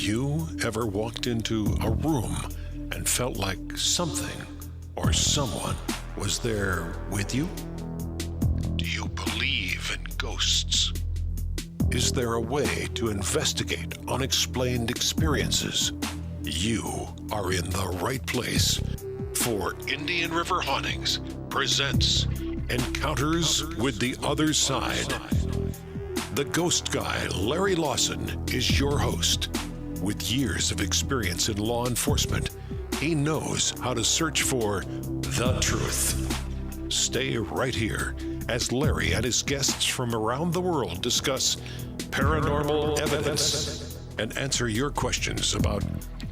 you ever walked into a room and felt like something or someone was there with you? Do you believe in ghosts? Is there a way to investigate unexplained experiences? You are in the right place, for Indian River Hauntings presents Encounters with the Other Side. The ghost guy, Larry Lawson, is your host. With years of experience in law enforcement, he knows how to search for the truth. Stay right here as Larry and his guests from around the world discuss paranormal evidence and answer your questions about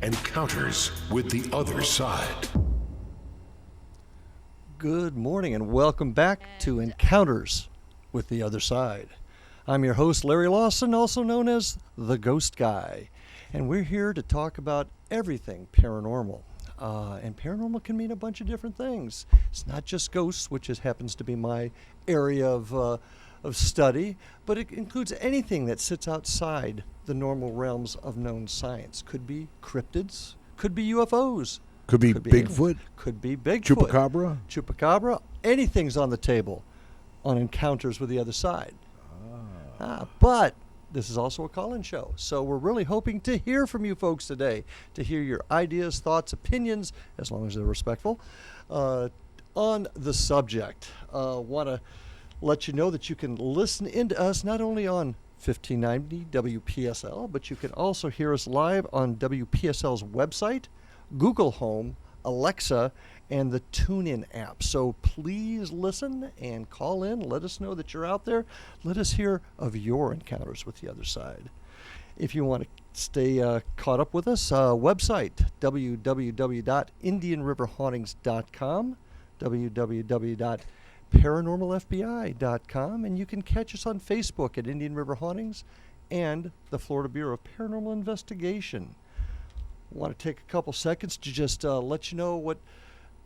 encounters with the other side. Good morning and welcome back to Encounters with the Other Side. I'm your host, Larry Lawson, also known as the Ghost Guy, and we're here to talk about everything paranormal. And paranormal can mean a bunch of different things. It's not just ghosts, which happens to be my area of study, but it includes anything that sits outside the normal realms of known science. Could be cryptids, could be UFOs. Could be Bigfoot. Could be Bigfoot. Chupacabra. Anything's on the table on Encounters with the Other Side. But this is also a call-in show, so we're really hoping to hear from you folks today, to hear your ideas, thoughts, opinions, as long as they're respectful, on the subject. Want to let you know that you can listen into us not only on 1590 WPSL, but you can also hear us live on WPSL's website, Google Home, Alexa, and the TuneIn app. So please listen and call in. Let us know that you're out there. Let us hear of your encounters with the other side. If you want to stay caught up with us, website, www.indianriverhauntings.com, www.paranormalfbi.com, and you can catch us on Facebook at Indian River Hauntings and the Florida Bureau of Paranormal Investigation. I want to take a couple seconds to just let you know what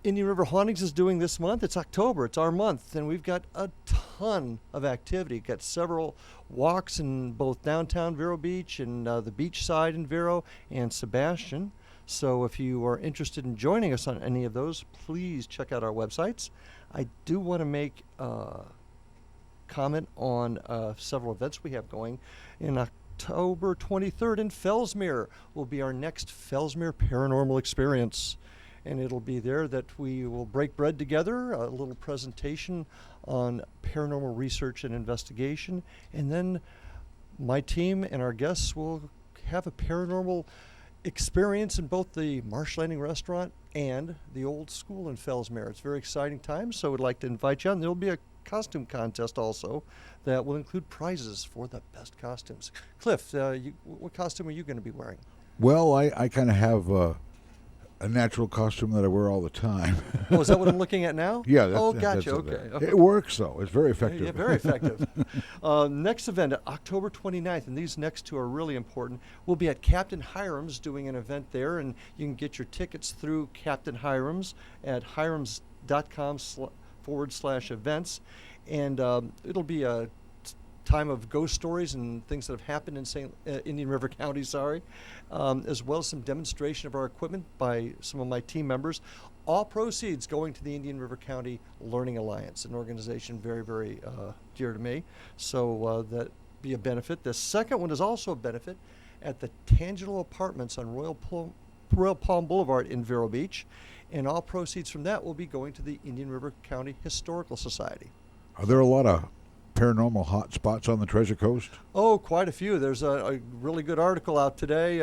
Indian River Hauntings is doing this month. It's October. It's our month, and we've got a ton of activity. We've got several walks in both downtown Vero Beach and the beach side in Vero and Sebastion. So if you are interested in joining us on any of those, please check out our websites. I do want to make comment on several events we have going in October 23rd in Fellsmere will be our next Fellsmere Paranormal Experience. And it'll be there that we will break bread together, a little presentation on paranormal research and investigation. And then my team and our guests will have a paranormal experience in both the Marsh Landing Restaurant and the old school in Fellsmere. It's a very exciting time, so we'd like to invite you on. There'll be a costume contest also that will include prizes for the best costumes. Cliff, what costume are you going to be wearing? Well, I kind of have a natural costume that I wear all the time. Oh, is that what I'm looking at now? Yeah. Gotcha. Okay. It works, though. It's very effective. Yeah, very effective. Next event, October 29th, and these next two are really important. We'll be at Captain Hiram's doing an event there, and you can get your tickets through Captain Hiram's at hirams.com/events. And it'll be a time of ghost stories and things that have happened in Indian River County, as well as some demonstration of our equipment by some of my team members. All proceeds going to the Indian River County Learning Alliance, an organization very, very dear to me. So that be a benefit. The second one is also a benefit at the Tangelo Apartments on Royal Palm Boulevard in Vero Beach. And all proceeds from that will be going to the Indian River County Historical Society. Are there a lot of paranormal hot spots on the Treasure Coast? Oh, quite a few. There's a really good article out today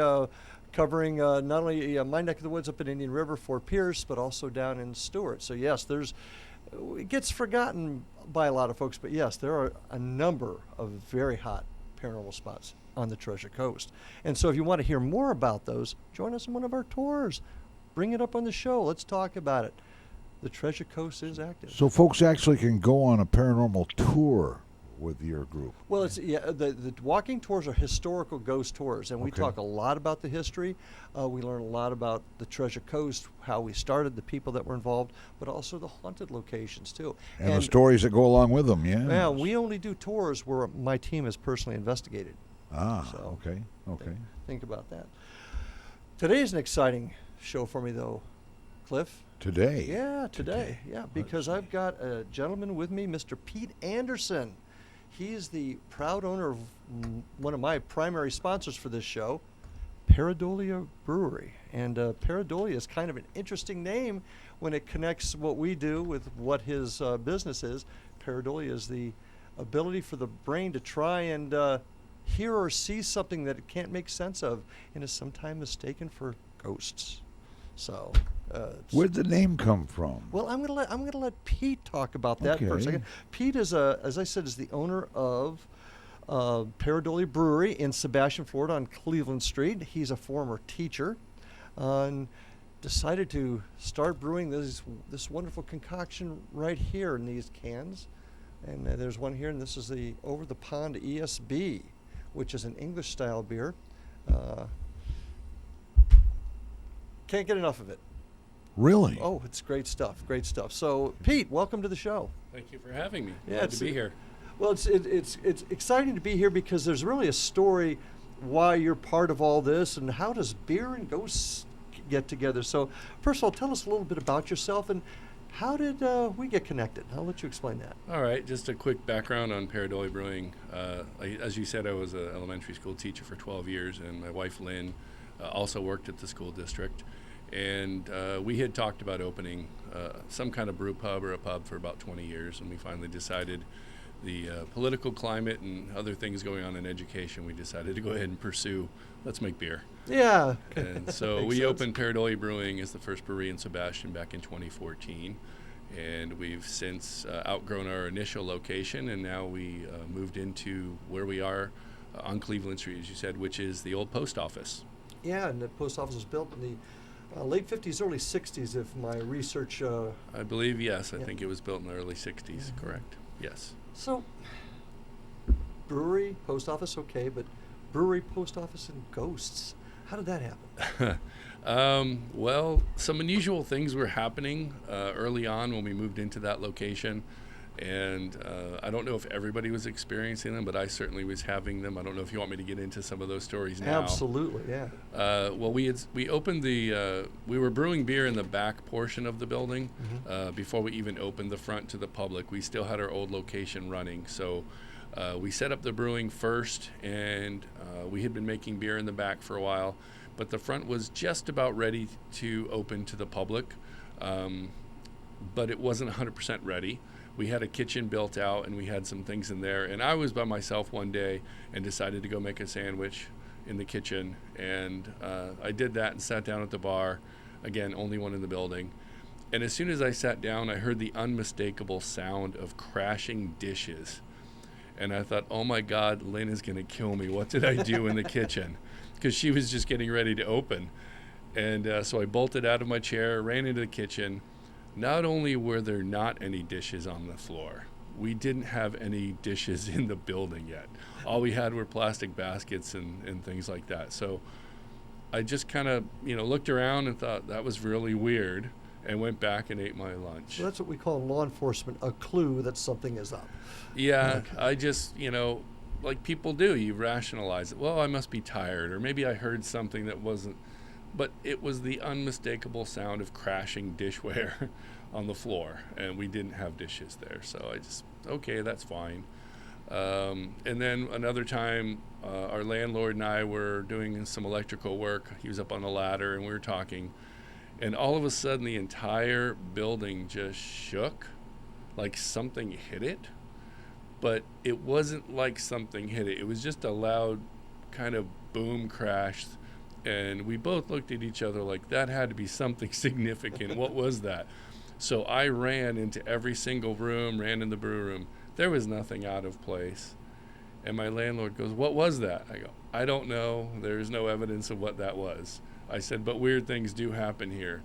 covering not only my neck of the woods up in Indian River, Fort Pierce, but also down in Stewart. So yes, it gets forgotten by a lot of folks, but yes, there are a number of very hot paranormal spots on the Treasure Coast. And so if you want to hear more about those, join us on one of our tours. Bring it up on the show. Let's talk about it. The Treasure Coast is active. So folks actually can go on a paranormal tour with your group. Well, the walking tours are historical ghost tours, and we talk a lot about the history. We learn a lot about the Treasure Coast, how we started, the people that were involved, but also the haunted locations too. And the stories that go along with them, yeah. Yeah, we only do tours where my team has personally investigated. Ah, So, okay. Think about that. Today's an exciting show for me, though, Cliff. Today. Yeah, today. Yeah, because Let's I've see. got a gentleman with me, Mr. Pete Anderson. He's the proud owner of one of my primary sponsors for this show, Pareidolia Brewery. And Pareidolia is kind of an interesting name when it connects what we do with what his business is. Pareidolia is the ability for the brain to try and hear or see something that it can't make sense of and is sometimes mistaken for ghosts. So, Where'd the name come from? well, I'm gonna let Pete talk about that for a Okay. second. Pete is as I said, is the owner of Pareidolia Brewery in Sebastian, Florida, on Cleveland Street. He's a former teacher, and decided to start brewing this wonderful concoction right here in these cans. And there's one here, and this is the Over the Pond ESB, which is an English style beer. Can't get enough of it. Really? Oh, it's great stuff. Great stuff. So, Pete, welcome to the show. Thank you for having me. Yeah, Glad to be here. Well, it's exciting to be here because there's really a story why you're part of all this, and how does beer and ghosts get together. So, first of all, tell us a little bit about yourself and how did we get connected? I'll let you explain that. All right, just a quick background on Pareidolia Brewing. As you said, I was an elementary school teacher for 12 years, and my wife, Lynn, also worked at the school district. And we had talked about opening some kind of brew pub or a pub for about 20 years, and we finally decided the political climate and other things going on in education, we decided to go ahead and pursue, let's make beer. Yeah. And so Makes we sense. opened Pareidolia Brewing as the first brewery in Sebastion back in 2014. And we've since outgrown our initial location, and now we moved into where we are on Cleveland Street, as you said, which is the old post office. Yeah, and the post office was built in the late 50s, early 60s, if my research. I believe, yes. I Yeah. think it was built in the early 60s, correct. Yes. So, brewery, post office, okay, but brewery, post office, and ghosts. How did that happen? Well, some unusual things were happening early on when we moved into that location. And I don't know if everybody was experiencing them, but I certainly was having them. I don't know if you want me to get into some of those stories now. Absolutely, yeah. Well, we opened we were brewing beer in the back portion of the building before we even opened the front to the public. We still had our old location running, so we set up the brewing first, and we had been making beer in the back for a while, but the front was just about ready to open to the public, but it wasn't 100% ready. We had a kitchen built out, and we had some things in there. And I was by myself one day and decided to go make a sandwich in the kitchen. And I did that and sat down at the bar. Again, only one in the building. And as soon as I sat down, I heard the unmistakable sound of crashing dishes. And I thought, oh my God, Lynn is going to kill me. What did I do in the kitchen? Because she was just getting ready to open. And so I bolted out of my chair, ran into the kitchen. Not only were there not any dishes on the floor, we didn't have any dishes in the building yet. All we had were plastic baskets and things like that. So I just kind of, looked around and thought that was really weird and went back and ate my lunch. So that's what we call in law enforcement a clue that something is up. Yeah, Okay. I just, like people do, you rationalize it. Well, I must be tired, or maybe I heard something that wasn't. But it was the unmistakable sound of crashing dishware on the floor, and we didn't have dishes there. So I just, okay, that's fine. And then another time, our landlord and I were doing some electrical work. He was up on the ladder, and we were talking. And all of a sudden, the entire building just shook, like something hit it. But it wasn't like something hit it. It was just a loud kind of boom crash. And we both looked at each other like that had to be something significant. What was that? So I ran into every single room, ran in the brew room. There was nothing out of place. And my landlord goes, what was that? I go, I don't know. There's no evidence of what that was. I said, but weird things do happen here.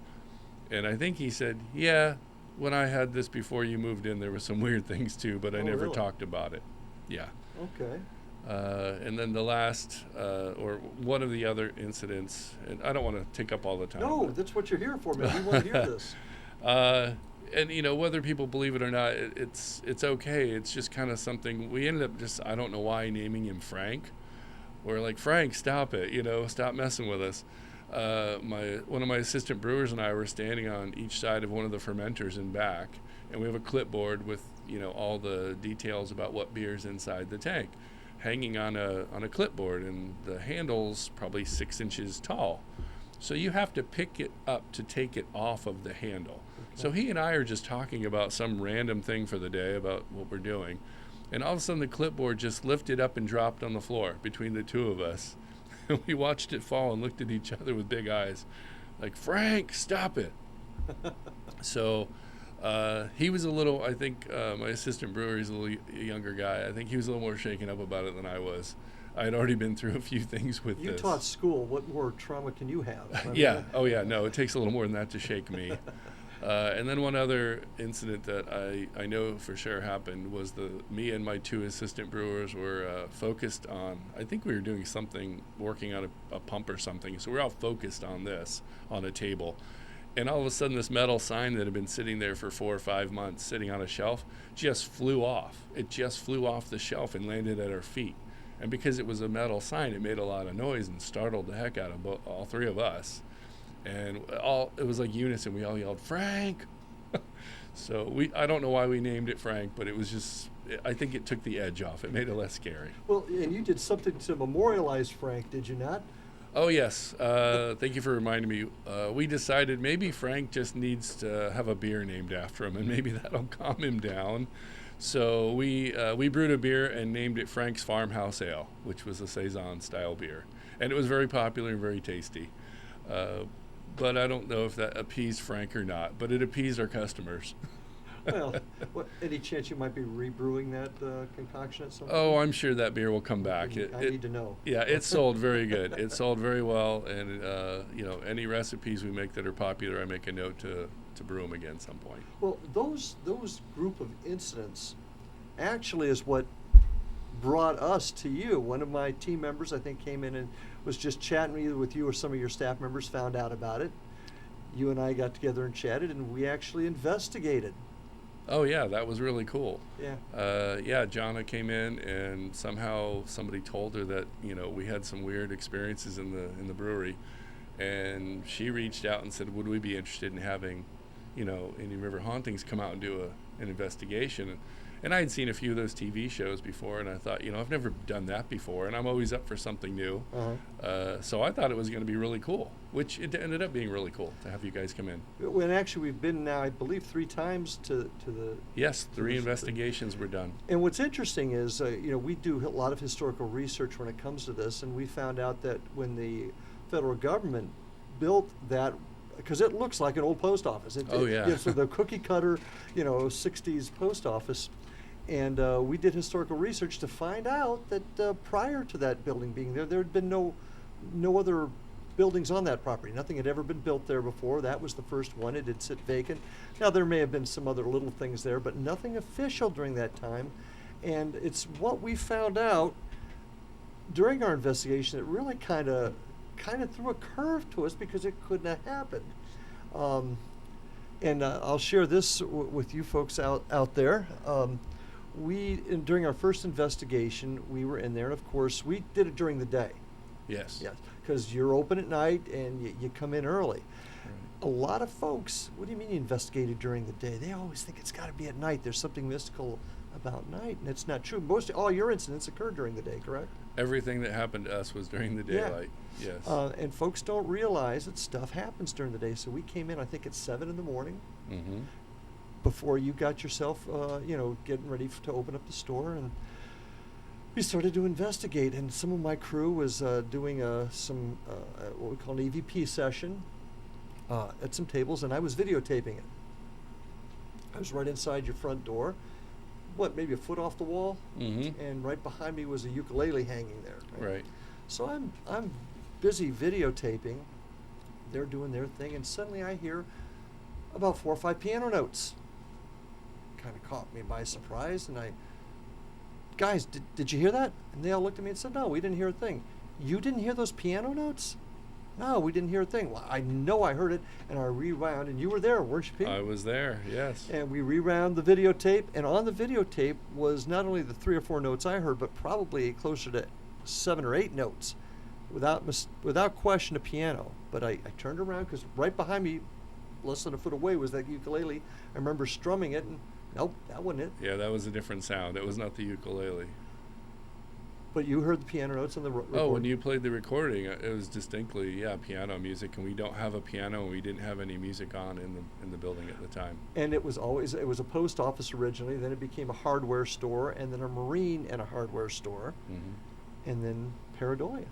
And I think he said, yeah, when I had this before you moved in, there were some weird things too, but I Oh, never really? talked about it. Yeah. Okay. And then the last, or one of the other incidents, and I don't want to take up all the time. No, that's what you're here for, man. We want to hear this. And whether people believe it or not, it's okay. It's just kind of something. We ended up I don't know why naming him Frank. we're like, Frank, stop it, stop messing with us. One of my assistant brewers and I were standing on each side of one of the fermenters in back, and we have a clipboard with all the details about what beer's inside the tank, hanging on a clipboard, and the handle's probably 6 inches tall, so you have to pick it up to take it off of the handle. Okay. So he and I are just talking about some random thing for the day about what we're doing, and all of a sudden the clipboard just lifted up and dropped on the floor between the two of us. We watched it fall and looked at each other with big eyes, like, Frank, stop it. So he was a little, I think, my assistant brewer, he's a little younger guy. I think he was a little more shaken up about it than I was. I had already been through a few things with this. You taught school. What more trauma can you have? Yeah. Oh, yeah. No, it takes a little more than that to shake me. And then one other incident that I know for sure happened was me and my two assistant brewers were focused on, I think we were doing something, working on a pump or something. So we're all focused on this on a table. And all of a sudden this metal sign that had been sitting there for 4 or 5 months, sitting on a shelf, just flew off. It just flew off the shelf and landed at our feet. And because it was a metal sign, it made a lot of noise and startled the heck out of all three of us. And it was like unison. We all yelled, Frank! So I don't know why we named it Frank, but it was just, I think it took the edge off. It made it less scary. Well, and you did something to memorialize Frank, did you not? Oh, yes. Thank you for reminding me. We decided maybe Frank just needs to have a beer named after him, and maybe that'll calm him down. So we brewed a beer and named it Frank's Farmhouse Ale, which was a Saison-style beer. And it was very popular and very tasty. But I don't know if that appeased Frank or not, but it appeased our customers. Well, any chance you might be rebrewing that concoction at some point? Oh, I'm sure that beer will come back. I need to know. Yeah, it sold very good. It sold very well, and any recipes we make that are popular, I make a note to brew them again some point. Well, those group of incidents actually is what brought us to you. One of my team members, I think, came in and was just chatting either with you or some of your staff members, found out about it. You and I got together and chatted, and we actually investigated. Oh yeah, that was really cool. Yeah. Jonna came in, and somehow somebody told her that we had some weird experiences in the brewery, and she reached out and said, would we be interested in having Indian River Hauntings come out and do an investigation. And I had seen a few of those TV shows before, and I thought, I've never done that before, and I'm always up for something new. Uh-huh. So I thought it was going to be really cool, which it ended up being really cool to have you guys come in. When actually we've been now, I believe, 3 times to the... Yes, 3 investigations were done. And what's interesting is, we do a lot of historical research when it comes to this, and we found out that when the federal government built that, because it looks like an old post office. So the cookie cutter, 60s post office. And we did historical research to find out that prior to that building being there had been no other buildings on that property. Nothing had ever been built there before. That was the first one. It did sit vacant. Now, there may have been some other little things there, but nothing official during that time. And it's what we found out during our investigation that really kind of threw a curve to us, because it couldn't have happened. And I'll share this with you folks out there. During our first investigation, we were in there, and of course, we did it during the day. Yes. Yes, because you're open at night and you come in early. Right. A lot of folks, what do you mean you investigated during the day? They always think it's got to be at night. There's something mystical about night, and it's not true. All your incidents occurred during the day, correct? Everything that happened to us was during the daylight. Yeah. Yes. And folks don't realize that stuff happens during the day. So we came in, I think, at 7 in the morning. Mm-hmm. Before you got yourself, getting ready to open up the store, and we started to investigate. And some of my crew was doing some what we call an EVP session at some tables, and I was videotaping it. I was right inside your front door, maybe a foot off the wall, mm-hmm. and right behind me was a ukulele hanging there. Right. So I'm busy videotaping. They're doing their thing, and suddenly I hear about 4 or 5 piano notes. Kind of caught me by surprise, and guys, did you hear that? And they all looked at me and said, no, we didn't hear a thing. You didn't hear those piano notes? No, we didn't hear a thing. Well, I know I heard it, and I rewound, and you were there, weren't you, Pete? I was there, yes. And we rewound the videotape, and on the videotape was not only the 3 or 4 notes I heard, but probably closer to 7 or 8 notes, without question, a piano. But I turned around because right behind me, less than a foot away, was that ukulele. I remember strumming it, and nope, that wasn't it. Yeah, that was a different sound. It was not the ukulele. But you heard the piano notes on the recording? Oh, when you played the recording, it was distinctly, piano music, and we don't have a piano, and we didn't have any music on in the building at the time. And it was a post office originally, then it became a hardware store, and then a marine and a hardware store, and then Pareidolia.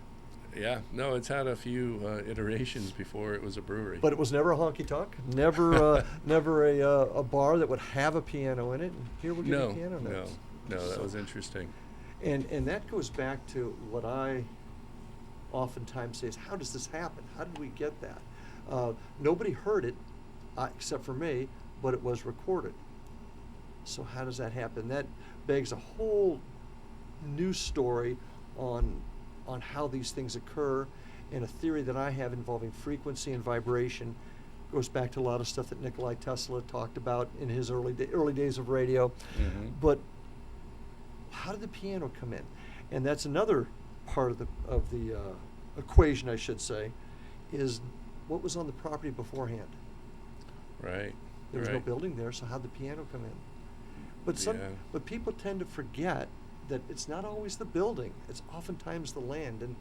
Yeah, no, it's had a few iterations before it was a brewery. But it was never a honky-tonk, never a bar that would have a piano in it, and here we're getting piano notes. No, that was interesting. And that goes back to what I oftentimes say is, how does this happen? How did we get that? Nobody heard it, except for me, but it was recorded. So how does that happen? That begs a whole new story on how these things occur, and a theory that I have involving frequency and vibration. Goes back to a lot of stuff that Nikola Tesla talked about in his early days of radio. But how did the piano come in? And that's another part of the equation, I should say, is what was on the property beforehand. Right. There was no building there, so how'd the piano come in? But people tend to forget that it's not always the building, it's oftentimes the land. And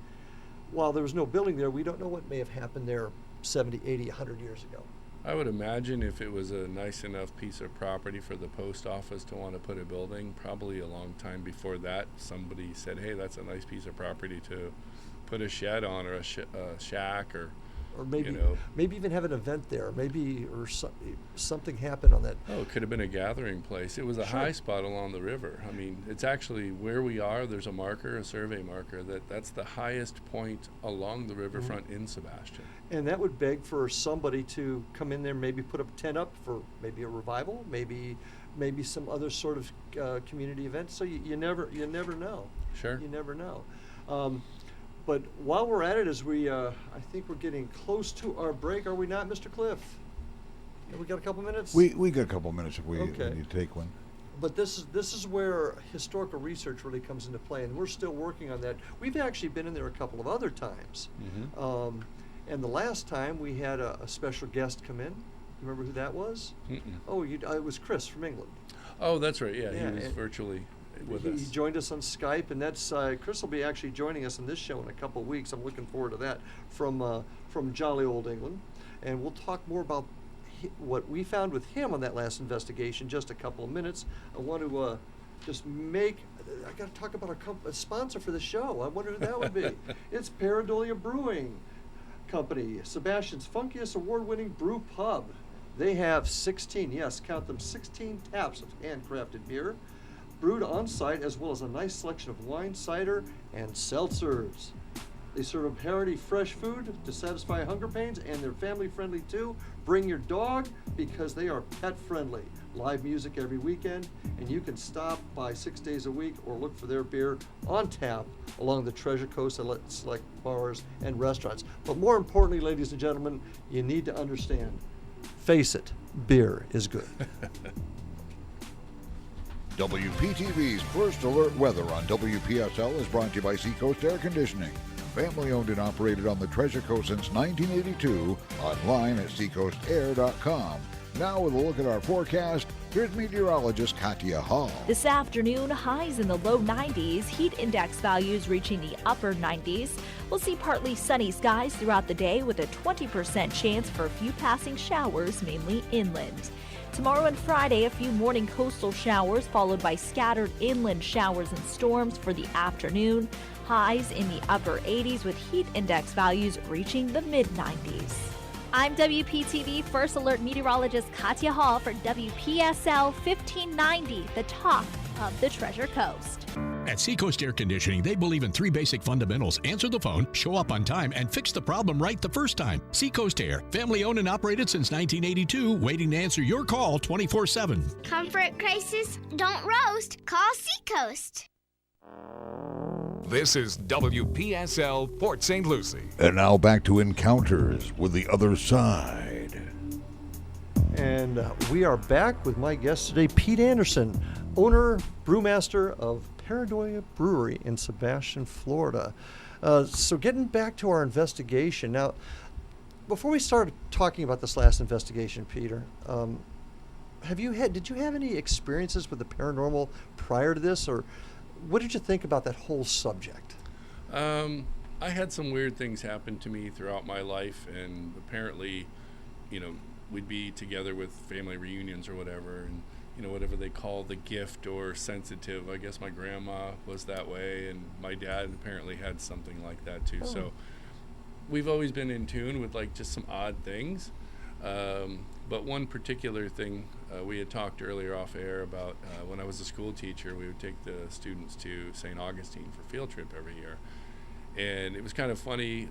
while there was no building there, we don't know what may have happened there 70, 80, 100 years ago. I would imagine if it was a nice enough piece of property for the post office to want to put a building, probably a long time before that, somebody said, hey, that's a nice piece of property to put a shed on, or a shack, or maybe maybe even have an event there, something happened on that. Oh, it could have been a gathering place. It was a high spot along the river. I mean, it's actually where we are. There's a marker, a survey marker, that's the highest point along the riverfront in Sebastion. And that would beg for somebody to come in there, maybe put a tent up for maybe a revival, maybe some other sort of community event. So you never know. Sure. You never know. But while we're at it, as I think we're getting close to our break, are we not, Mr. Cliff? We got a couple minutes? We got a couple minutes if we need to take one. But this is where historical research really comes into play, and we're still working on that. We've actually been in there a couple of other times. And the last time we had a special guest come in. Remember who that was? Oh, it was Chris from England. Oh, that's right. Yeah, he was virtually with us. He joined us on Skype, and that's Chris will be actually joining us in this show in a couple of weeks. I'm looking forward to that from jolly old England, and we'll talk more about what we found with him on that last investigation. Just a couple of minutes. I want to I got to talk about a sponsor for the show. I wonder who that would be. It's Pareidolia Brewing Company, Sebastian's funkiest award-winning brew pub. They have 16 taps of handcrafted beer, brewed on site, as well as a nice selection of wine, cider, and seltzers. They serve a parody fresh food to satisfy hunger pains, and they're family friendly too. Bring your dog because they are pet friendly. Live music every weekend, and you can stop by 6 days a week or look for their beer on tap along the Treasure Coast at select bars and restaurants. But more importantly, ladies and gentlemen, you need to understand, face it, beer is good. WPTV's First Alert Weather on WPSL is brought to you by Seacoast Air Conditioning. Family owned and operated on the Treasure Coast since 1982. Online at seacoastair.com. Now with a look at our forecast, here's meteorologist Katya Hall. This afternoon, highs in the low 90s, heat index values reaching the upper 90s. We'll see partly sunny skies throughout the day with a 20% chance for a few passing showers, mainly inland. Tomorrow and Friday, a few morning coastal showers followed by scattered inland showers and storms for the afternoon. Highs in the upper 80s with heat index values reaching the mid-90s. I'm WPTV First Alert meteorologist Katya Hall for WPSL 1590, the talk of the Treasure Coast. At Seacoast Air Conditioning, they believe in 3 basic fundamentals: answer the phone, show up on time, and fix the problem right the first time. Seacoast Air, family owned and operated since 1982, waiting to answer your call 24/7. Comfort crisis, don't roast, call Seacoast. This is WPSL Port St. Lucie. And now back to Encounters with the Other Side. And we are back with my guest today, Pete Anderson, owner, brewmaster of Pareidolia Brewery in Sebastion, Florida. So getting back to our investigation now, before we started talking about this last investigation, Peter, did you have any experiences with the paranormal prior to this, or what did you think about that whole subject? I had some weird things happen to me throughout my life, and apparently, we'd be together with family reunions or whatever, and whatever they call the gift or sensitive. I guess my grandma was that way, and my dad apparently had something like that too. So we've always been in tune with like just some odd things. But one particular thing, we had talked earlier off air about when I was a school teacher, we would take the students to St. Augustine for field trip every year. And it was kind of funny,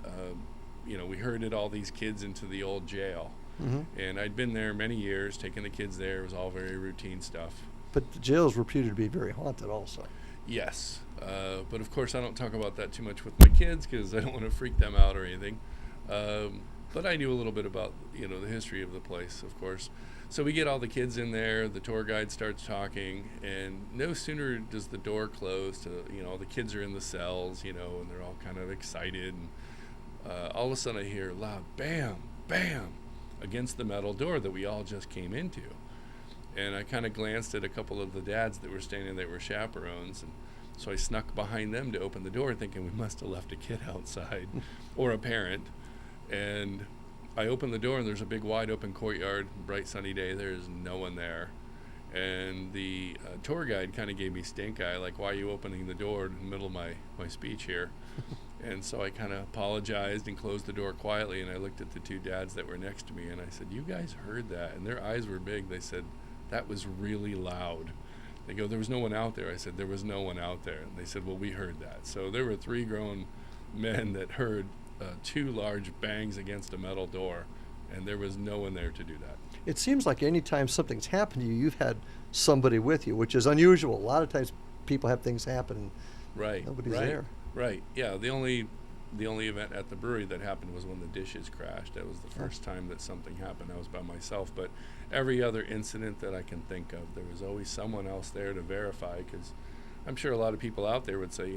we herded all these kids into the old jail. Mm-hmm. And I'd been there many years, taking the kids there. It was all very routine stuff. But the jail is reputed to be very haunted also. Yes. But of course, I don't talk about that too much with my kids because I don't want to freak them out or anything. But I knew a little bit about, the history of the place, of course. So we get all the kids in there, the tour guide starts talking, and no sooner does the door close to, the kids are in the cells, and they're all kind of excited. And all of a sudden I hear loud bam, bam, against the metal door that we all just came into. And I kind of glanced at a couple of the dads that were standing there, were chaperones, and so I snuck behind them to open the door thinking we must have left a kid outside or a parent. And I opened the door and there's a big wide open courtyard, bright sunny day, there's no one there. And the tour guide kind of gave me stink eye, like, why are you opening the door in the middle of my speech here? And so I kind of apologized and closed the door quietly, and I looked at the two dads that were next to me and I said, you guys heard that? And their eyes were big. They said, that was really loud. They go, there was no one out there. I said, there was no one out there. And they said, well, we heard that. So there were 3 grown men that heard 2 large bangs against a metal door, and there was no one there to do that. It seems like any time something's happened to you, you've had somebody with you, which is unusual. A lot of times people have things happen and nobody's there. Right. Yeah. The only event at the brewery that happened was when the dishes crashed. That was the first time that something happened. I was by myself. But every other incident that I can think of, there was always someone else there to verify, because I'm sure a lot of people out there would say,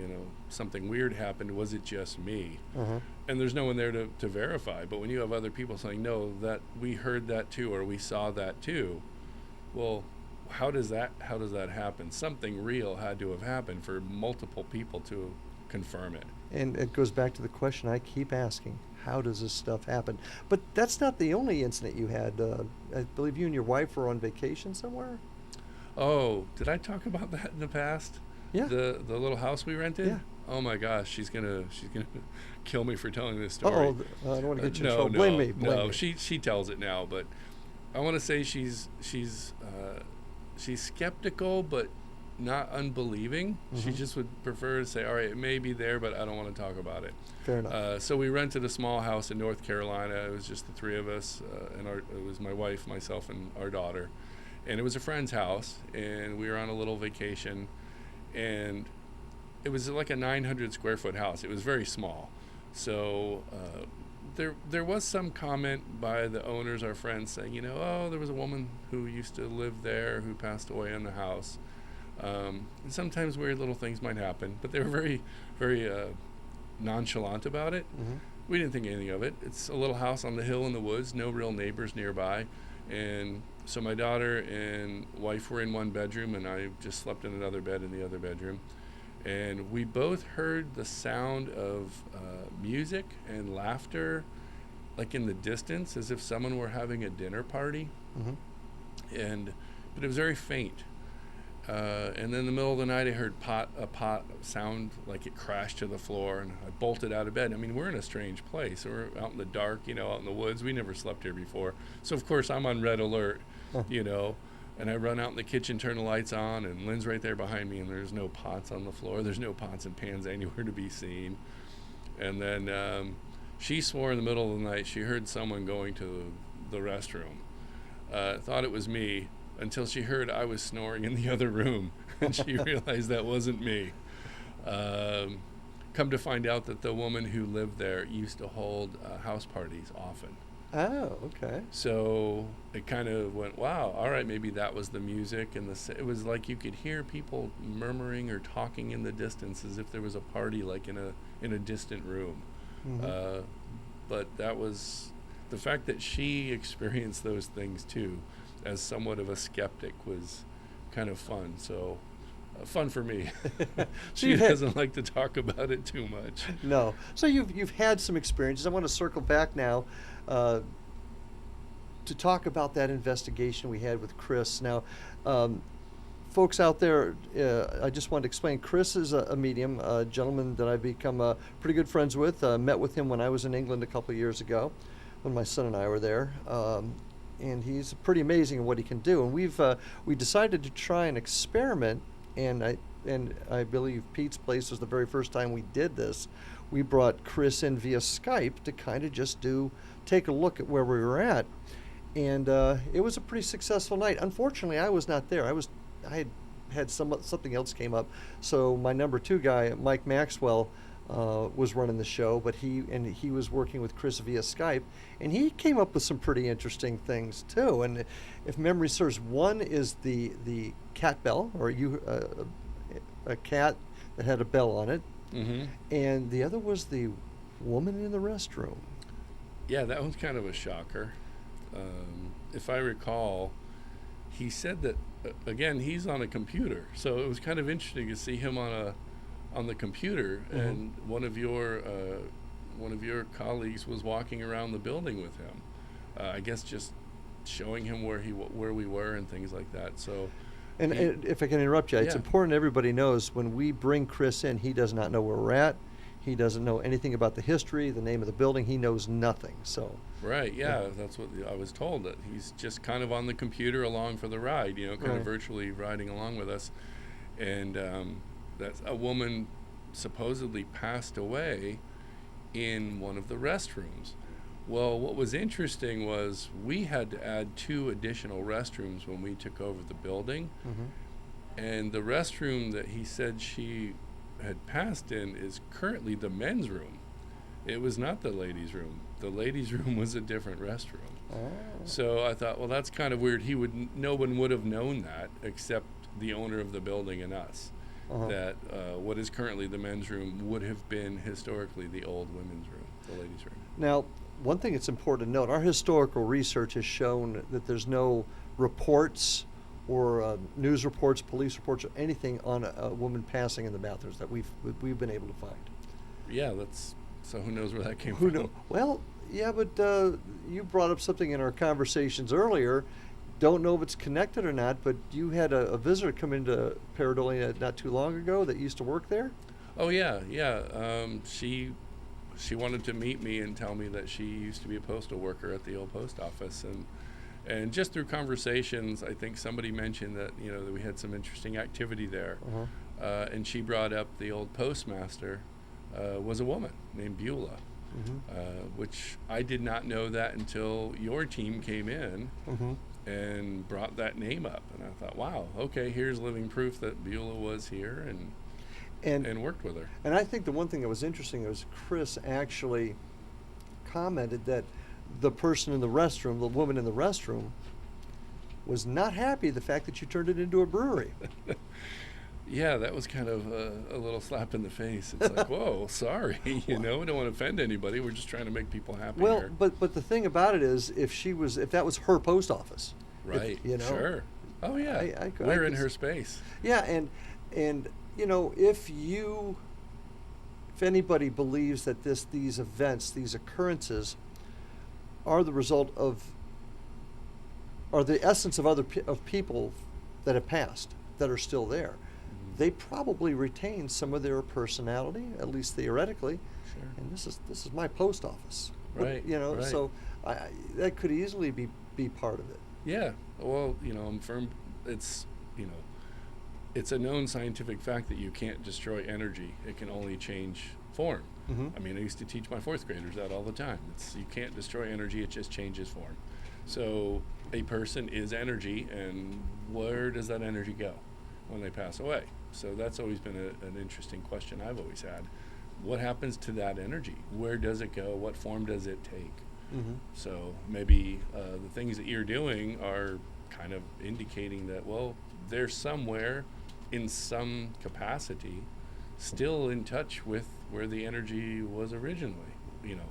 something weird happened. Was it just me? Uh-huh. And there's no one there to verify. But when you have other people saying, no, that we heard that too, or we saw that too, well, how does that happen? Something real had to have happened for multiple people to confirm it. And it goes back to the question I keep asking: how does this stuff happen? But that's not the only incident you had. I believe you and your wife were on vacation somewhere. Oh, did I talk about that in the past? Yeah. The little house we rented? Yeah. Oh my gosh, she's gonna kill me for telling this story. Oh, I don't want to get you in trouble. Blame me. No, she tells it now, but I want to say she's skeptical, but not unbelieving. Mm-hmm. She just would prefer to say, all right, it may be there, but I don't want to talk about it. Fair enough. So we rented a small house in North Carolina. It was just the 3 of us, and it was my wife, myself, and our daughter. And it was a friend's house, and we were on a little vacation, and it was like a 900 square foot house. It was very small. So there was some comment by the owners, our friends, saying, there was a woman who used to live there who passed away in the house. And sometimes weird little things might happen, but they were very, very nonchalant about it. Mm-hmm. We didn't think anything of it. It's a little house on the hill in the woods, no real neighbors nearby. And so my daughter and wife were in one bedroom, and I just slept in another bed in the other bedroom. And we both heard the sound of music and laughter, like in the distance, as if someone were having a dinner party. Mm-hmm. But it was very faint. And then in the middle of the night, I heard a pot sound like it crashed to the floor, and I bolted out of bed. I mean, we're in a strange place. We're out in the dark, out in the woods. We never slept here before. So, of course, I'm on red alert, and I run out in the kitchen, turn the lights on, and Lynn's right there behind me, and there's no pots on the floor. There's no pots and pans anywhere to be seen. And then she swore in the middle of the night she heard someone going to the restroom. Thought it was me, until she heard I was snoring in the other room, and she realized that wasn't me. Come to find out that the woman who lived there used to hold house parties often. Oh, okay. So it kind of went, wow, all right, maybe that was the music. And it was like you could hear people murmuring or talking in the distance as if there was a party like in a distant room. Mm-hmm. But that was the fact that she experienced those things too, as somewhat of a skeptic, was kind of fun. So fun for me. She doesn't like to talk about it too much. No. So you've had some experiences. I want to circle back now to talk about that investigation we had with Chris. Now, folks out there, I just wanted to explain. Chris is a medium, a gentleman that I've become pretty good friends with. Met with him when I was in England a couple of years ago, when my son and I were there. And he's pretty amazing in what he can do. And we decided to try an experiment. And I believe Pete's Place was the very first time we did this. We brought Chris in via Skype to kind of just take a look at where we were at, and it was a pretty successful night. Unfortunately, I was not there. I had something else came up, so my number 2 guy, Mike Maxwell, was running the show, but he was working with Chris via Skype, and he came up with some pretty interesting things too. And if memory serves, one is the cat bell, or a cat that had a bell on it, Mm-hmm. and the other was the woman in the restroom. Yeah, that was kind of a shocker. If I recall, he said that again, he's on a computer, so it was kind of interesting to see him on the computer, Mm-hmm. and one of your colleagues was walking around the building with him. I guess just showing him where we were and things like that. So. And if I can interrupt you, it's Yeah. important everybody knows when we bring Chris in, he does not know where we're at. He doesn't know anything about the history, the name of the building. He knows nothing. So. Right, yeah, that's what I was told, that he's just kind of on the computer along for the ride, kind Right. of virtually riding along with us. And that a woman supposedly passed away in one of the restrooms. Well, what was interesting was we had to add 2 additional restrooms when we took over the building. Mm-hmm. And the restroom that he said she had passed in is currently the men's room. It was not the ladies' room. The ladies' room was a different restroom. Oh. So I thought, well, that's kind of weird. No one would have known that except the owner of the building and us. Uh-huh. That what is currently the men's room would have been historically the old women's room, the ladies' room. Now, one thing that's important to note, our historical research has shown that there's no reports or news reports, police reports, or anything on a woman passing in the bathrooms that we've been able to find. Yeah, so who knows where that came Who from? know? Well, yeah, but you brought up something in our conversations earlier. Don't know if it's connected or not, but you had a visitor come into Pareidolia not too long ago that used to work there? Oh, yeah. She wanted to meet me and tell me that she used to be a postal worker at the old post office, and just through conversations, I think somebody mentioned that that we had some interesting activity there, Uh-huh. and she brought up the old postmaster was a woman named Beulah, Mm-hmm. which I did not know that until your team came in Mm-hmm. and brought that name up, and I thought, wow, okay, here's living proof that Beulah was here and worked with her. And I think the one thing that was interesting was Chris actually commented that the person in the restroom, the woman in the restroom, was not happy the fact that you turned it into a brewery. Yeah, that was kind of a little slap in the face. It's like, whoa, sorry, we don't want to offend anybody. We're just trying to make people happy Well, here. but the thing about it is, if that was her post office, Right, if, sure. Oh, yeah, we're in her space. Yeah, and if anybody believes that these events, these occurrences, are the result of, or the essence of of people that have passed that are still there, they probably retain some of their personality, at least theoretically. Sure. And this is my post office. Right, right. So that could easily be part of it. Yeah, well, I'm firm. It's it's a known scientific fact that you can't destroy energy. It can only change form. Mm-hmm. I mean, I used to teach my 4th graders that all the time. You can't destroy energy, it just changes form. So a person is energy, and where does that energy go when they pass away? So that's always been an interesting question I've always had. What happens to that energy? Where does it go? What form does it take? So maybe the things that you're doing are kind of indicating that, well, they're somewhere in some capacity still in touch with where the energy was originally, you know.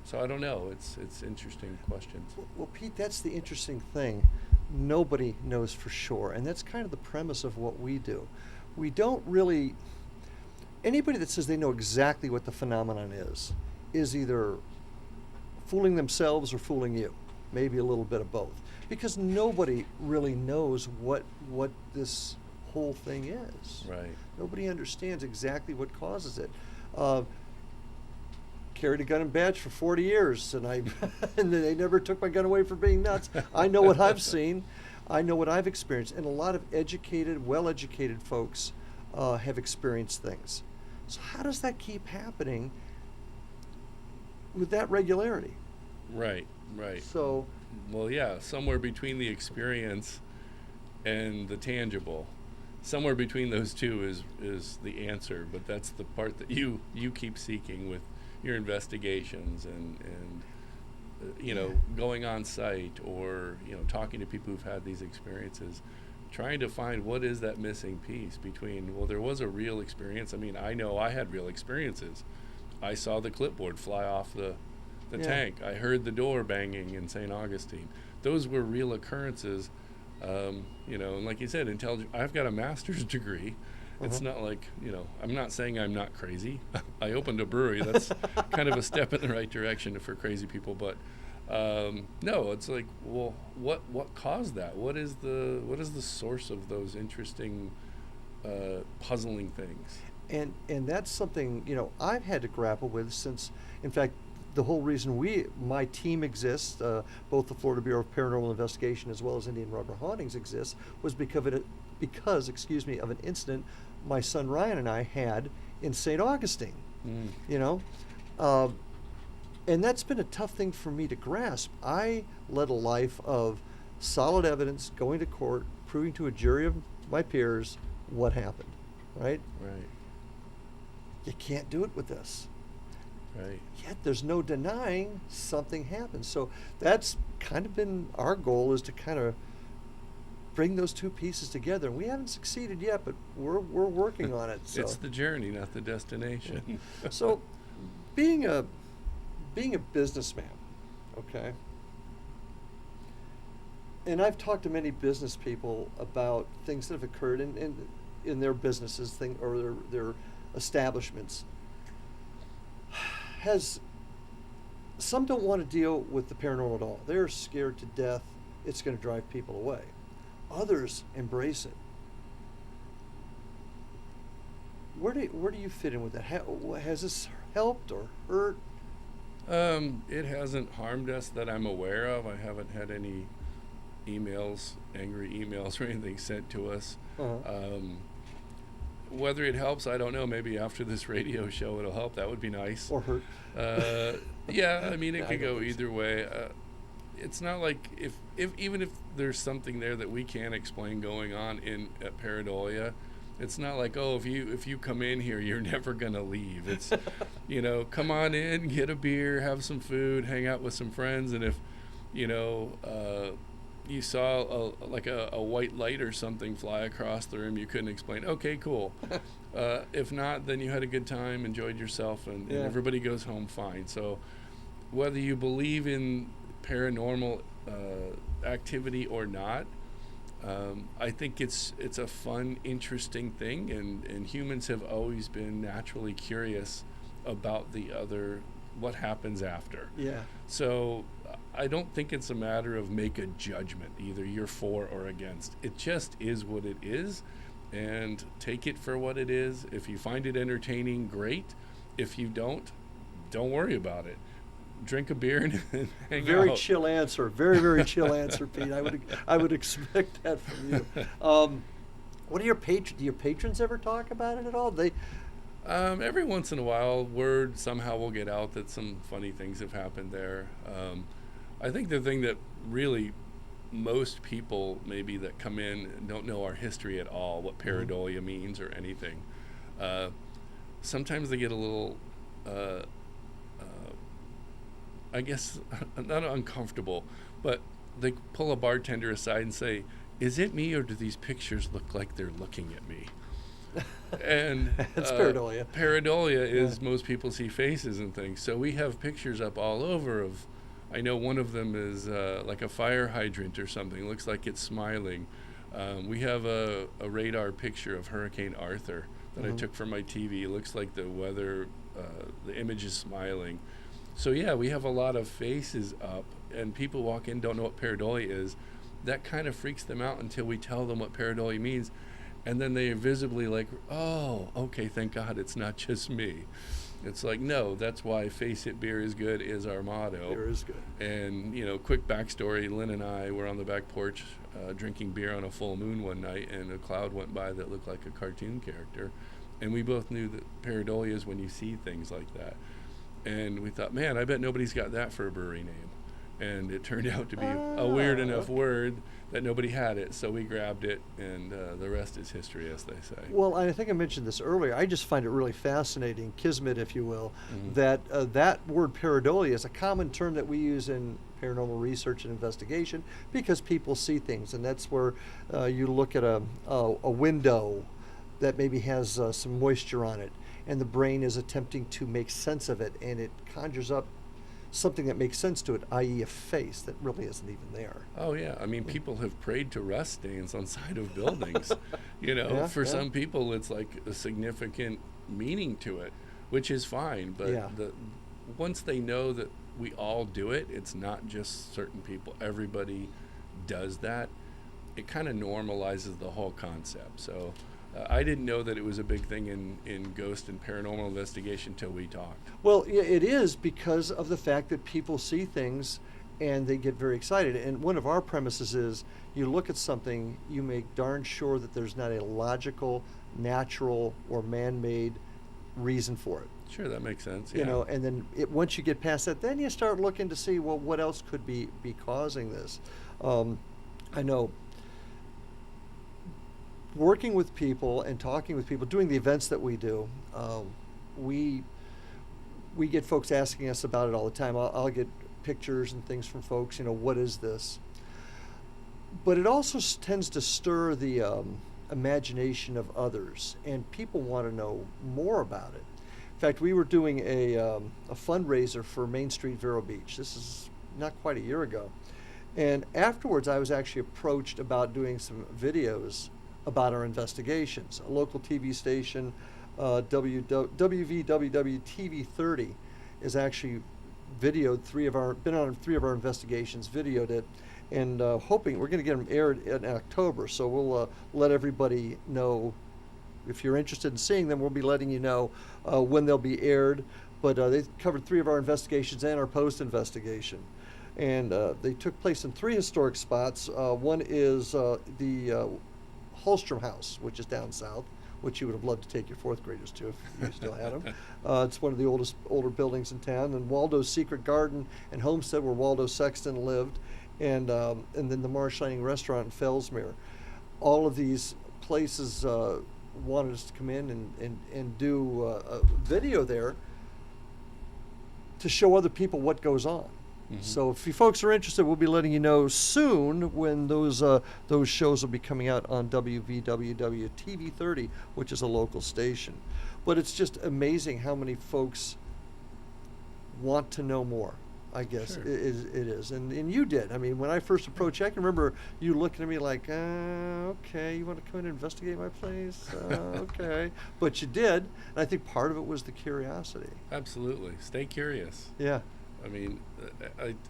So I don't know. It's interesting questions. Well, Pete, that's the interesting thing. Nobody knows for sure, and that's kind of the premise of what we do. We don't really. Anybody that says they know exactly what the phenomenon is either fooling themselves or fooling you. Maybe a little bit of both, because nobody really knows what this whole thing is. Right. Nobody understands exactly what causes it. Carried a gun and badge for 40 years, and and they never took my gun away for being nuts. I know what I've seen. I know what I've experienced, and a lot of educated, well-educated folks have experienced things. So how does that keep happening with that regularity? Right. So, well, yeah, somewhere between the experience and the tangible, somewhere between those two is the answer. But that's the part that you keep seeking with your investigations and you know, going on site or, you know, talking to people who've had these experiences, trying to find what is that missing piece between, well, there was a real experience. I mean, I know I had real experiences. I saw the clipboard fly off the tank. I heard the door banging in St. Augustine. Those were real occurrences. You know, and like you said, I've got a master's degree. It's not like, you know, I'm not saying I'm not crazy. I opened a brewery. That's kind of a step in the right direction for crazy people. But no, it's like, well, what caused that? What is the source of those interesting, puzzling things? And that's something, you know, I've had to grapple with since, in fact, the whole reason my team exists, both the Florida Bureau of Paranormal Investigation as well as Indian Rubber Hauntings exists, was because of an incident my son Ryan and I had in St. Augustine. You know, and that's been a tough thing for me to grasp. I led a life of solid evidence, going to court, proving to a jury of my peers what happened. Right. You can't do it with this. Right. Yet there's no denying something happened. So that's kind of been our goal, is to kind of bring those two pieces together. And we haven't succeeded yet, but we're working on it. So. It's the journey, not the destination. So being a businessman, okay, and I've talked to many business people about things that have occurred in their businesses, or their establishments. Some don't want to deal with the paranormal at all. They're scared to death. It's going to drive people away. Others embrace it. Where do you fit in with that? Has this helped or hurt? It hasn't harmed us that I'm aware of. I haven't had any angry emails or anything sent to us. Whether it helps, I don't know. Maybe after this radio show it'll help. That would be nice. Or hurt. Yeah, I mean, it could go either way. It's not like even if there's something there that we can't explain going on at Pareidolia, it's not like, oh, if you come in here, you're never gonna leave. It's, you know, come on in, get a beer, have some food, hang out with some friends, and if, you know, you saw a white light or something fly across the room you couldn't explain, okay, cool. If not, then you had a good time, enjoyed yourself, and everybody goes home fine. So whether you believe in paranormal activity or not, I think it's a fun, interesting thing, and humans have always been naturally curious about what happens after. Yeah. So I don't think it's a matter of make a judgment, either you're for or against. It just is what it is, and take it for what it is. If you find it entertaining, great. If you don't worry about it. Drink a beer and hang out. Very chill answer. Very, very chill answer, Pete. I would expect that from you. What do your patrons ever talk about it at all? Every once in a while, word somehow will get out that some funny things have happened there. I think the thing that really most people maybe that come in don't know our history at all, what Pareidolia means or anything. Sometimes they get a little I guess, not uncomfortable, but they pull a bartender aside and say, "Is it me, or do these pictures look like they're looking at me?" And It's Pareidolia. Pareidolia is most people see faces and things. So we have pictures up all over of, I know one of them is like a fire hydrant or something. It looks like it's smiling. We have a radar picture of Hurricane Arthur that I took from my TV. It looks like the weather, the image is smiling. So yeah, we have a lot of faces up, and people walk in, don't know what Pareidolia is. That kind of freaks them out until we tell them what Pareidolia means. And then they are visibly like, oh, okay, thank God it's not just me. It's like, no, that's why Face It Beer is Good is our motto. Beer is good. And, quick backstory, Lynn and I were on the back porch drinking beer on a full moon one night, and a cloud went by that looked like a cartoon character. And we both knew that Pareidolia is when you see things like that. And we thought, man, I bet nobody's got that for a brewery name. And it turned out to be a weird enough word that nobody had it, so we grabbed it, and the rest is history, as they say. Well, I think I mentioned this earlier. I just find it really fascinating, kismet, if you will, that that word pareidolia is a common term that we use in paranormal research and investigation because people see things, and that's where you look at a window that maybe has some moisture on it, and the brain is attempting to make sense of it, and it conjures up something that makes sense to it, i.e. a face that really isn't even there. Oh yeah, I mean, people have prayed to rust stains on side of buildings. For some people it's like a significant meaning to it, which is fine, but once they know that we all do it, it's not just certain people, everybody does that, it kind of normalizes the whole concept. So I didn't know that it was a big thing in ghost and paranormal investigation until we talked. Well, yeah, it is because of the fact that people see things and they get very excited. And one of our premises is you look at something, you make darn sure that there's not a logical, natural, or man-made reason for it. Sure, that makes sense. And then once you get past that, then you start looking to see, well, what else could be causing this? I know working with people and talking with people, doing the events that we do, we get folks asking us about it all the time. I'll get pictures and things from folks, what is this? But it also tends to stir the imagination of others, and people want to know more about it. In fact, we were doing a fundraiser for Main Street Vero Beach. This is not quite a year ago. And afterwards, I was actually approached about doing some videos about our investigations. A local TV station, WVWW TV 30, is actually been on three of our investigations, videoed it, and hoping we're going to get them aired in October. So we'll let everybody know. If you're interested in seeing them, we'll be letting you know when they'll be aired. But they covered three of our investigations and our post-investigation. And they took place in three historic spots. One is the Holstrom House, which is down south, which you would have loved to take your fourth graders to if you still had them. It's one of the older buildings in town. And Waldo's Secret Garden and Homestead, where Waldo Sexton lived, and then the Marsh Landing Restaurant in Fellsmere. All of these places wanted us to come in and do a video there to show other people what goes on. So if you folks are interested, we'll be letting you know soon when those shows will be coming out on WVWW TV 30, which is a local station. But it's just amazing how many folks want to know more, I guess. Sure. It is. And you did. I mean, when I first approached you, I can remember you looking at me like, okay, you want to come in and investigate my place? Okay. But you did. And I think part of it was the curiosity. Absolutely. Stay curious. Yeah. I mean,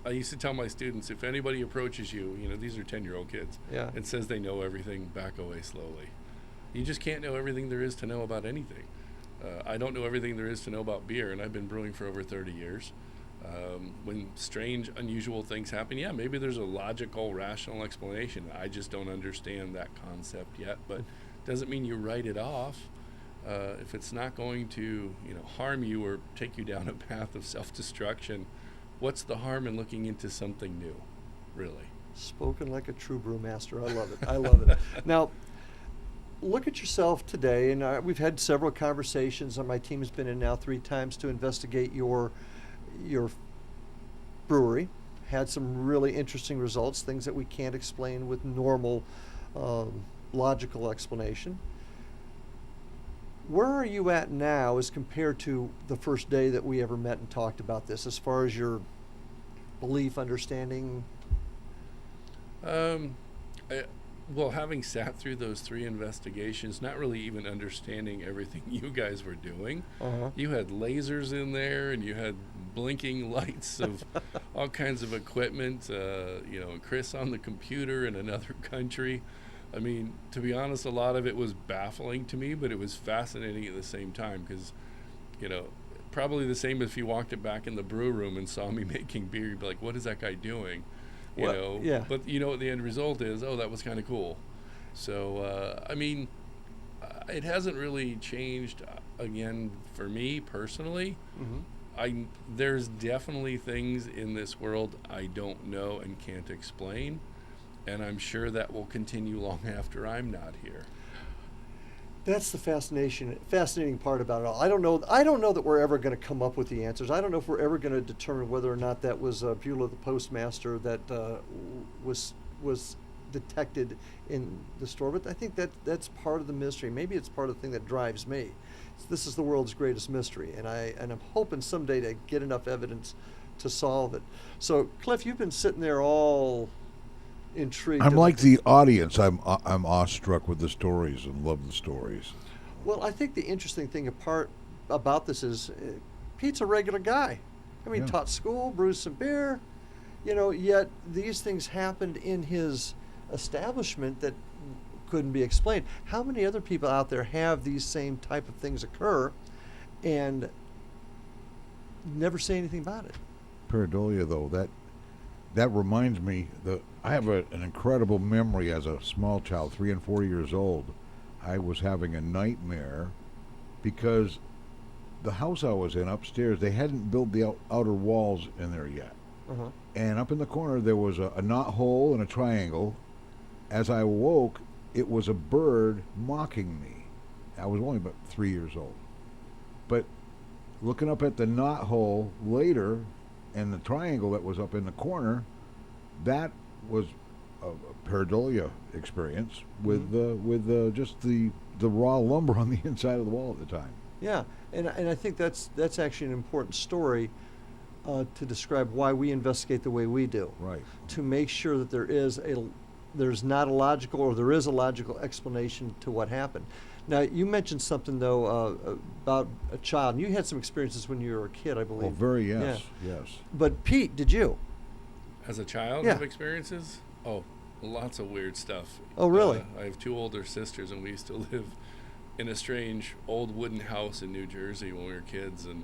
I used to tell my students, if anybody approaches you, these are 10-year-old kids, and says they know everything, back away slowly. You just can't know everything there is to know about anything. I don't know everything there is to know about beer, and I've been brewing for over 30 years. When strange, unusual things happen, maybe there's a logical, rational explanation. I just don't understand that concept yet, but doesn't mean you write it off. If it's not going to, harm you or take you down a path of self-destruction, what's the harm in looking into something new, really? Spoken like a true brewmaster. I love it. I love it. Now, look at yourself today, and we've had several conversations, and my team has been in now 3 times to investigate your brewery, had some really interesting results, things that we can't explain with normal logical explanation. Where are you at now as compared to the first day that we ever met and talked about this, as far as your belief, understanding? Well, having sat through those 3 investigations, not really even understanding everything you guys were doing, you had lasers in there and you had blinking lights of all kinds of equipment, Chris on the computer in another country. I mean, to be honest, a lot of it was baffling to me, but it was fascinating at the same time because, probably the same if you walked it back in the brew room and saw me making beer, you'd be like, what is that guy doing? Yeah. But what the end result is, that was kind of cool. So, it hasn't really changed, again, for me personally. There's definitely things in this world I don't know and can't explain. And I'm sure that will continue long after I'm not here. That's the fascinating part about it all. I don't know that we're ever going to come up with the answers. I don't know if we're ever going to determine whether or not that was Beulah the postmaster that was detected in the store. But I think that's part of the mystery. Maybe it's part of the thing that drives me. This is the world's greatest mystery, and I'm hoping someday to get enough evidence to solve it. So, Cliff, you've been sitting there all intrigued. I'm like the audience. I'm awestruck with the stories and love the stories. Well, I think the interesting thing about this is Pete's a regular guy. I mean, taught school, brews some beer, yet these things happened in his establishment that couldn't be explained. How many other people out there have these same type of things occur and never say anything about it? Pareidolia, though, that reminds me that I have an incredible memory as a small child, 3 and 4 years old. I was having a nightmare because the house I was in upstairs, they hadn't built the outer walls in there yet. And up in the corner there was a knot hole and a triangle. As I awoke, it was a bird mocking me. I was only about 3 years old. But looking up at the knot hole later and the triangle that was up in the corner, that was a Pareidolia experience with just the raw lumber on the inside of the wall at the time. Yeah, and I think that's actually an important story to describe why we investigate the way we do. Right. To make sure that there's not a logical, or there is a logical explanation to what happened. Now, you mentioned something, though, about a child. You had some experiences when you were a kid, I believe. Oh, yes. But Pete, did you? As a child, have experiences? Oh, lots of weird stuff. Oh, really? I have 2 older sisters, and we used to live in a strange old wooden house in New Jersey when we were kids. And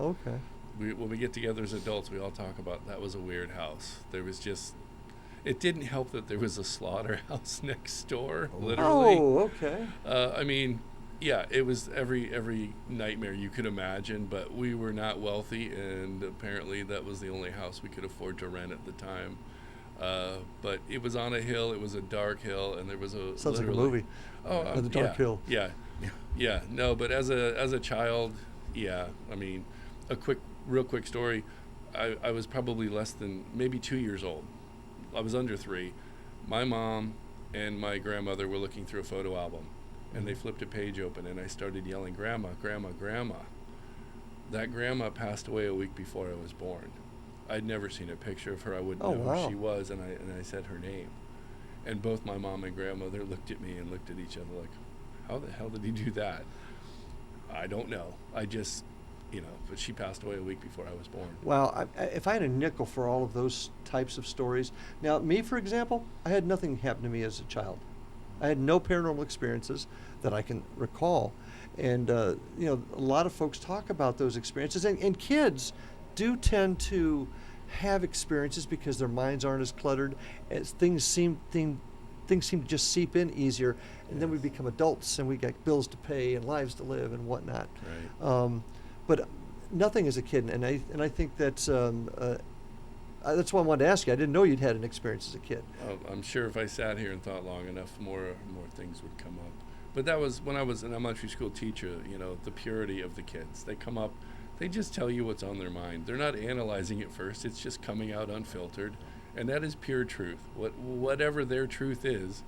when we get together as adults, we all talk about that was a weird house. There was just... It didn't help that there was a slaughterhouse next door, literally. Oh, okay. It was every nightmare you could imagine, but we were not wealthy, and apparently that was the only house we could afford to rent at the time. But it was on a hill, it was a dark hill, and there was Sounds like a movie. Oh, The Dark Hill. Yeah. No, but as a child, real quick story. I was probably less than maybe 2 years old. I was under 3. My mom and my grandmother were looking through a photo album, and they flipped a page open, and I started yelling, "Grandma, Grandma, Grandma." That grandma passed away a week before I was born. I'd never seen a picture of her. I wouldn't know who she was, and I said her name. And both my mom and grandmother looked at me and looked at each other like, how the hell did he do that? I don't know. I just... but she passed away a week before I was born. Well, if I had a nickel for all of those types of stories. Now, me, for example, I had nothing happen to me as a child. I had no paranormal experiences that I can recall. And, a lot of folks talk about those experiences. And kids do tend to have experiences because their minds aren't as cluttered. As things seem to just seep in easier. And then we become adults, and we got bills to pay and lives to live and whatnot. Right. But nothing as a kid, and I think that's why I wanted to ask you. I didn't know you'd had an experience as a kid. I'm sure if I sat here and thought long enough, more things would come up. But that was when I was an elementary school teacher. The purity of the kids. They come up, They just tell you what's on their mind. They're not analyzing it first. It's just coming out unfiltered. And that is pure truth. Whatever their truth is,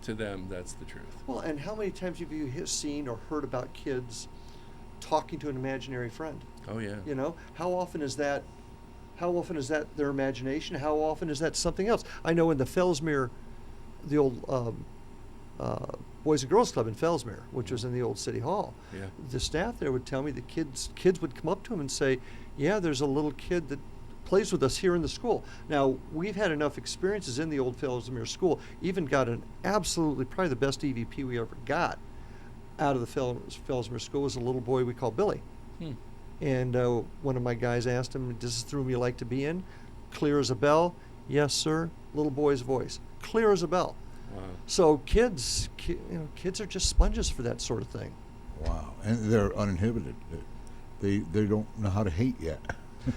to them, that's the truth. Well, and how many times have you seen or heard about kids talking to an imaginary friend? Oh, yeah. You know, how often is that their imagination? How often is that something else? I know in the Fellsmere, the old Boys and Girls Club in Fellsmere, which was in the old City Hall, Yeah. the staff there would tell me the kids would come up to him and say, yeah, there's a little kid that plays with us here in the school. Now, we've had enough experiences in the old Fellsmere school, even got an absolutely, probably the best EVP we ever got out of the Fellsmere school was a little boy we call Billy. And one of my guys asked him, "This is the room you like to be in?" Clear as a bell. Yes, sir. Little boy's voice. Clear as a bell. Wow. So kids are just sponges for that sort of thing. Wow. And they're uninhibited. They don't know how to hate yet.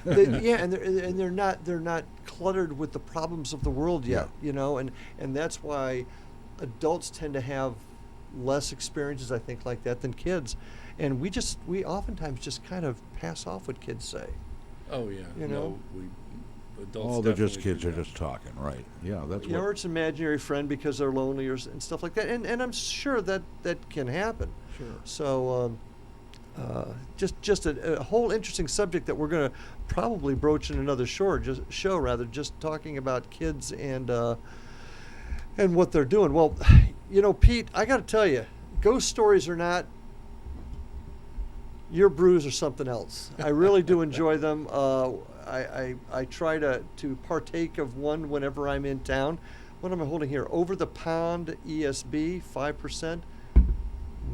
And they're not cluttered with the problems of the world yet. Yeah. You know, and that's why adults tend to have less experiences, I think, like that than kids. And we oftentimes just kind of pass off what kids say. Oh, yeah. You know? Adults Oh, they're just definitely kids. do They're that. just talking, right? Yeah, that's Or it's an imaginary friend because they're lonely and stuff like that. And I'm sure that can happen. Sure. So just a whole interesting subject that we're going to probably broach in another show, just talking about kids and what they're doing. Well, you know, Pete, I got to tell you, ghost stories or not, your brews are something else. I really do enjoy them. I try to partake of one whenever I'm in town. What am I holding here? Over the Pond ESB, 5%.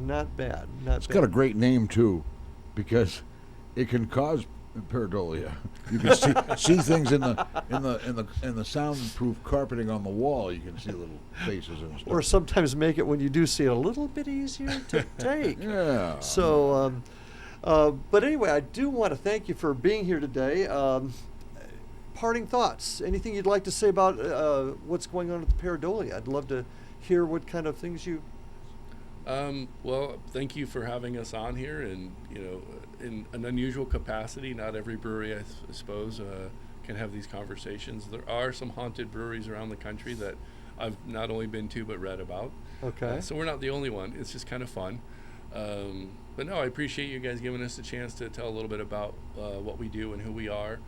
Not bad. It's got a great name too, because it can cause pareidolia. You can see things in the soundproof carpeting on the wall. You can see little faces and stuff. Or sometimes make it, when you do see it, a little bit easier to take. Yeah. So, but anyway, I do want to thank you for being here today. Parting thoughts? Anything you'd like to say about what's going on at the Pareidolia? I'd love to hear what kind of things you. Well, thank you for having us on here, and in an unusual capacity. Not every brewery, I suppose, can have these conversations. There are some haunted breweries around the country that I've not only been to but read about. Okay. So we're not the only one. It's just kind of fun. But no, I appreciate you guys giving us a chance to tell a little bit about what we do and who we are,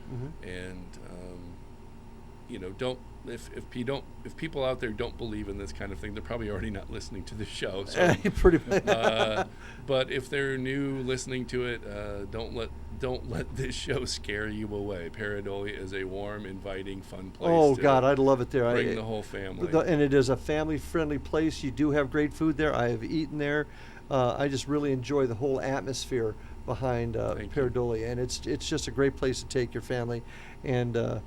and don't. If people out there don't believe in this kind of thing, they're probably already not listening to this show. So, Pretty much. but if they're new listening to it, don't let this show scare you away. Pareidolia is a warm, inviting, fun place. Oh God, I'd love it there. Bring the whole family. And it is a family-friendly place. You do have great food there. I have eaten there. I just really enjoy the whole atmosphere behind Pareidolia, and it's just a great place to take your family. And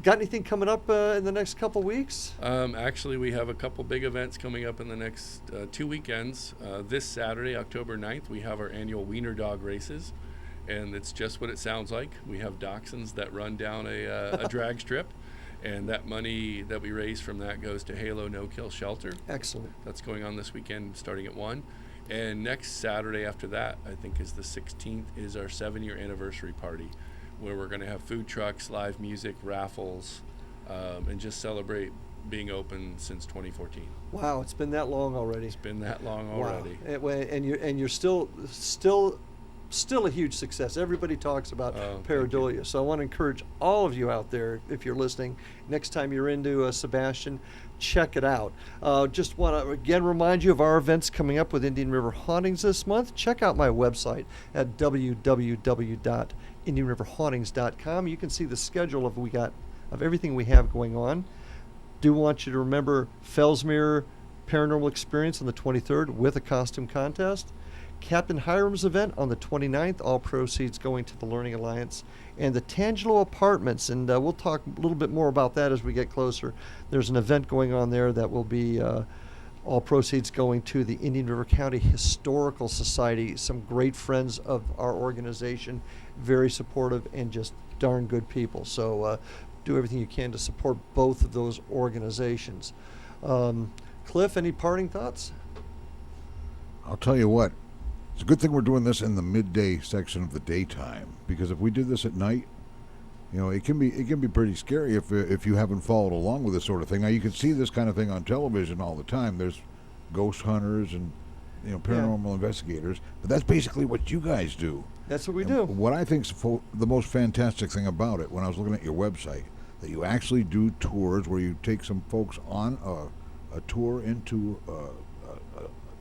got anything coming up in the next couple weeks? Actually, we have a couple big events coming up in the next 2 weekends. This Saturday, October 9th, we have our annual Wiener dog races, and it's just what it sounds like. We have dachshunds that run down a drag strip, and that money that we raise from that goes to Halo No Kill Shelter. Excellent. That's going on this weekend starting at 1. And next Saturday after that, I think is the 16th, is our 7-year anniversary party, where we're going to have food trucks, live music, raffles, and just celebrate being open since 2014. Wow, it's been that long already. It's been that long already. Wow. And you're still a huge success. Everybody talks about Pareidolia. So I want to encourage all of you out there, if you're listening, next time you're into Sebastion, check it out. Just want to again remind you of our events coming up with Indian River Hauntings this month. Check out my website at www.indianriverhauntings.com. You can see the schedule of everything we have going on. Do want you to remember Fellsmere Paranormal Experience on the 23rd with a costume contest. Captain Hiram's event on the 29th, all proceeds going to the Learning Alliance, and the Tangelo Apartments, and we'll talk a little bit more about that as we get closer. There's an event going on there that will be all proceeds going to the Indian River County Historical Society, some great friends of our organization, very supportive and just darn good people. So do everything you can to support both of those organizations. Cliff, any parting thoughts? I'll tell you what, It's a good thing we're doing this in the midday section of the daytime, because if we did this at night, it can be pretty scary if you haven't followed along with this sort of thing. Now you can see this kind of thing on television all the time. There's ghost hunters and paranormal investigators, but that's basically what you guys do. That's what we do. What I think is the most fantastic thing about it, when I was looking at your website, that you actually do tours where you take some folks on a tour into a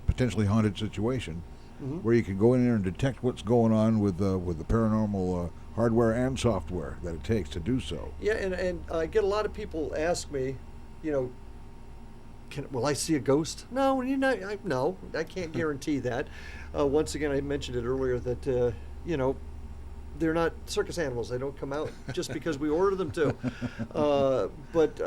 potentially haunted situation, where you can go in there and detect what's going on with the paranormal hardware and software that it takes to do so. Yeah, and I get a lot of people ask me, will I see a ghost? No, no, I can't guarantee that. Once again, I mentioned it earlier that they're not circus animals. They don't come out just because we order them to. But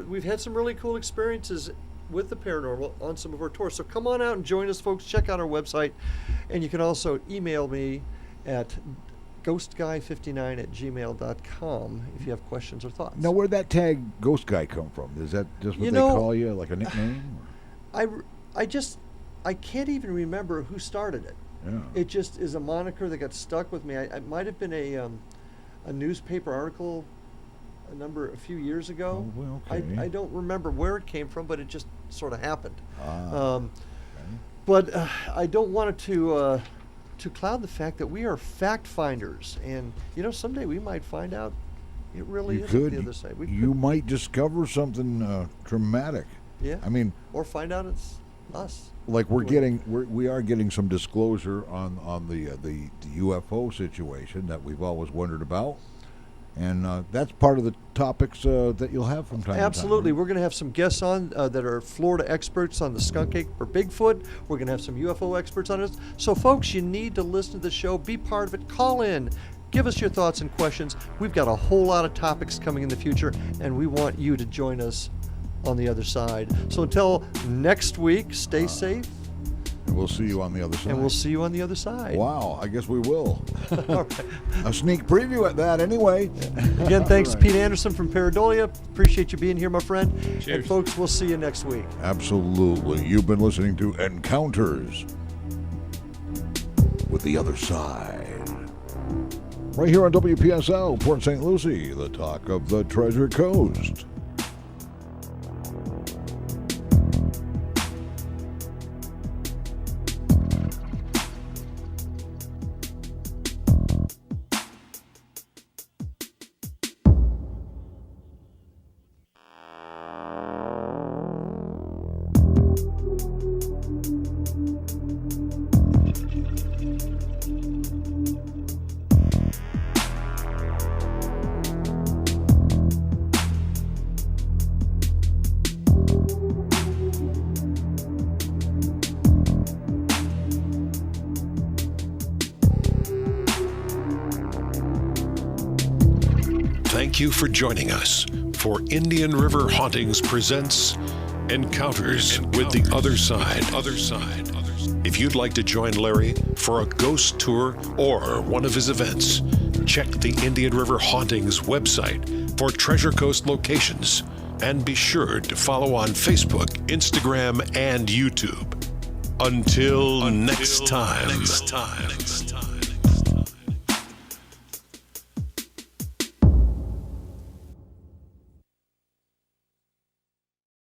we've had some really cool experiences with the paranormal on some of our tours. So come on out and join us, folks. Check out our website. And you can also email me at ghostguy59@gmail.com if you have questions or thoughts. Now, where'd that tag Ghost Guy come from? Is that just what they call you, like a nickname? I can't even remember who started it. Yeah. It just is a moniker that got stuck with me. It might have been a newspaper article a few years ago. Oh, well, okay. I don't remember where it came from, but it just sort of happened. Okay. But I don't want it to cloud the fact that we are fact finders, and someday we might find out it really is the other side. You might discover something dramatic. Yeah. I mean, or find out it's us. Like we are getting some disclosure on the UFO situation that we've always wondered about, and that's part of the topics that you'll have from time to time. Absolutely. We're going to have some guests on that are Florida experts on the skunk ape or Bigfoot. We're going to have some UFO experts on it. So, folks, you need to listen to the show. Be part of it. Call in. Give us your thoughts and questions. We've got a whole lot of topics coming in the future, and we want you to join us on the other side. So until next week, stay safe. And we'll see you on the other side. Wow, I guess we will. All right. A sneak preview at that anyway. Again, thanks to Pete Anderson from Pareidolia. Appreciate you being here, my friend. Cheers. And folks, we'll see you next week. Absolutely. You've been listening to Encounters with the Other Side. Right here on WPSL, Port St. Lucie, the talk of the Treasure Coast. Thank you for joining us for Indian River Hauntings presents Encounters with the Other Side. If you'd like to join Larry for a ghost tour or one of his events, check the Indian River Hauntings website for Treasure Coast locations, and be sure to follow on Facebook, Instagram, and YouTube. Until next time.